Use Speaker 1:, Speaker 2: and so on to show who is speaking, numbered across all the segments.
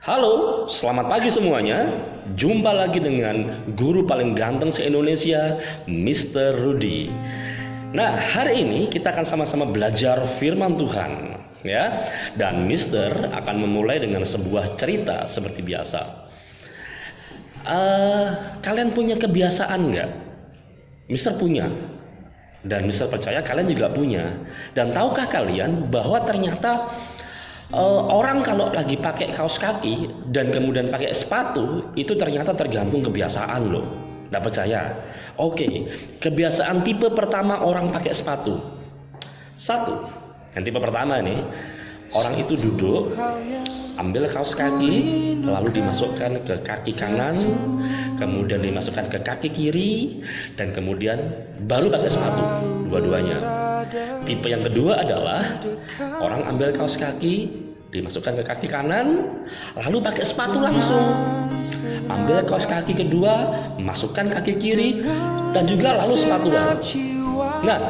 Speaker 1: Halo, selamat pagi semuanya. Jumpa lagi dengan guru paling ganteng se-Indonesia, Mr. Rudy. Nah, hari ini kita akan sama-sama belajar firman Tuhan, ya. Dan Mister akan memulai dengan sebuah cerita seperti biasa. Kalian punya kebiasaan nggak? Mister punya. Dan Mister percaya kalian juga punya. Dan tahukah kalian bahwa ternyata orang kalau lagi pakai kaos kaki dan kemudian pakai sepatu itu ternyata tergantung kebiasaan loh. Nggak percaya? Oke, kebiasaan tipe pertama orang pakai sepatu. Satu, yang tipe pertama nih, orang itu duduk, ambil kaos kaki, lalu dimasukkan ke kaki kanan, kemudian dimasukkan ke kaki kiri, dan kemudian baru pakai sepatu, dua-duanya. Tipe yang kedua adalah orang ambil kaos kaki, dimasukkan ke kaki kanan, lalu pakai sepatu langsung. Ambil kaos kaki kedua, masukkan kaki kiri, dan juga lalu sepatu lagi. Nah,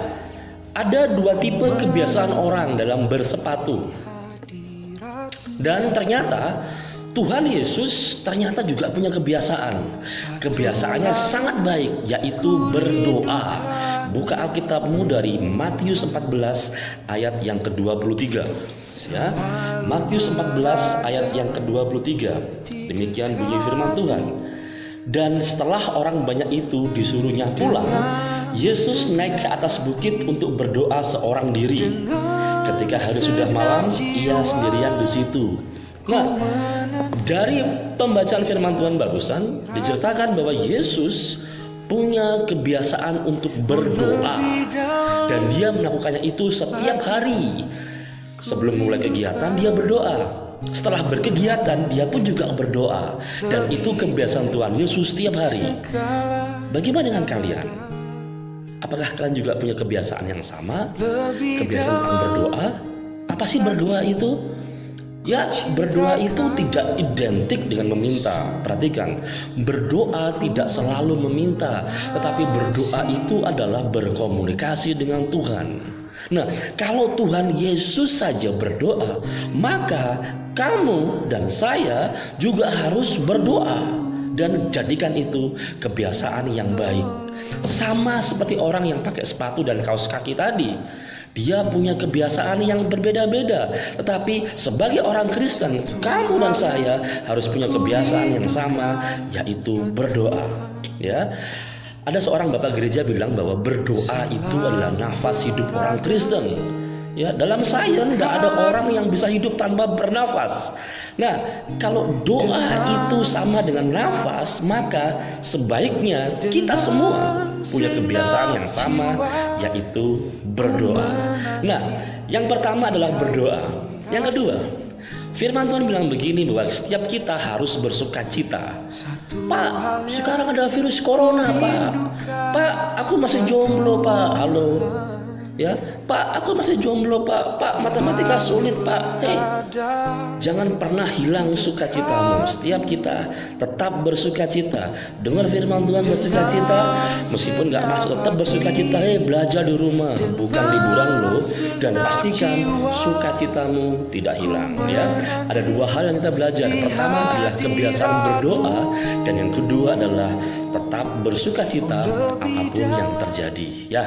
Speaker 1: ada dua tipe kebiasaan orang dalam bersepatu. Dan ternyata Tuhan Yesus ternyata juga punya kebiasaan. Kebiasaannya sangat baik, yaitu berdoa. Buka Alkitabmu dari Matius 14 ayat yang ke-23. Ya, Matius 14 ayat yang ke-23. Demikian bunyi firman Tuhan. Dan setelah orang banyak itu disuruhnya pulang, Yesus naik ke atas bukit untuk berdoa seorang diri. Ketika hari sudah malam, ia sendirian di situ. Nah, dari pembacaan firman Tuhan barusan diceritakan bahwa Yesus punya kebiasaan untuk berdoa, dan dia melakukannya itu setiap hari. Sebelum mulai kegiatan dia berdoa, setelah berkegiatan dia pun juga berdoa, dan itu kebiasaan Tuhan Yesus setiap hari. Bagaimana dengan kalian? Apakah kalian juga punya kebiasaan yang sama? Kebiasaan tentang berdoa? Apa sih berdoa itu? Ya, berdoa itu tidak identik dengan meminta. Perhatikan, berdoa tidak selalu meminta, tetapi berdoa itu adalah berkomunikasi dengan Tuhan. Nah, kalau Tuhan Yesus saja berdoa, maka kamu dan saya juga harus berdoa, dan jadikan itu kebiasaan yang baik. Sama seperti orang yang pakai sepatu dan kaos kaki tadi. Dia punya kebiasaan yang berbeda-beda, tetapi sebagai orang Kristen, kamu dan saya harus punya kebiasaan yang sama, yaitu berdoa. Ya, ada seorang bapak gereja bilang bahwa berdoa itu adalah nafas hidup orang Kristen. Ya, dalam sains tidak ada orang yang bisa hidup tanpa bernafas. Nah, kalau doa itu sama dengan nafas, maka sebaiknya kita semua punya kebiasaan yang sama, yaitu berdoa. Nah, yang pertama adalah berdoa. Yang kedua, firman Tuhan bilang begini, bahwa setiap kita harus bersukacita. Pak, sekarang ada virus corona, Pak. Pak, aku masih jomblo, Pak. Halo. Ya, Pak, aku masih jomblo, Pak. Pak, matematika sulit, Pak. Jangan pernah hilang sukacitamu. Setiap kita tetap bersukacita. Dengar firman Tuhan, bersukacita. Meskipun nggak masuk, tetap bersukacita. Belajar di rumah, bukan liburan loh. Dan pastikan sukacitamu tidak hilang. Ya, ada dua hal yang kita belajar. Pertama adalah kebiasaan berdoa, dan yang kedua adalah tetap bersukacita apapun yang terjadi. Ya.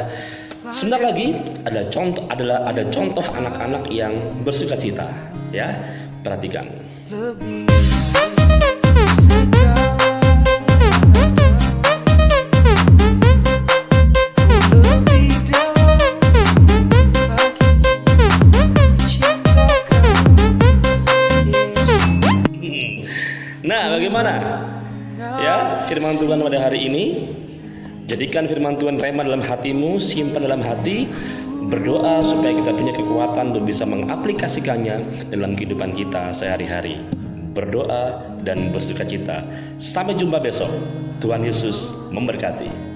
Speaker 1: Sebentar lagi ada contoh anak-anak yang bersukacita, ya. Perhatikan. Nah, bagaimana? Ya, firman Tuhan pada hari ini. Jadikan firman Tuhan rema dalam hatimu, simpan dalam hati, berdoa supaya kita punya kekuatan untuk bisa mengaplikasikannya dalam kehidupan kita sehari-hari. Berdoa dan bersukacita. Sampai jumpa besok. Tuhan Yesus memberkati.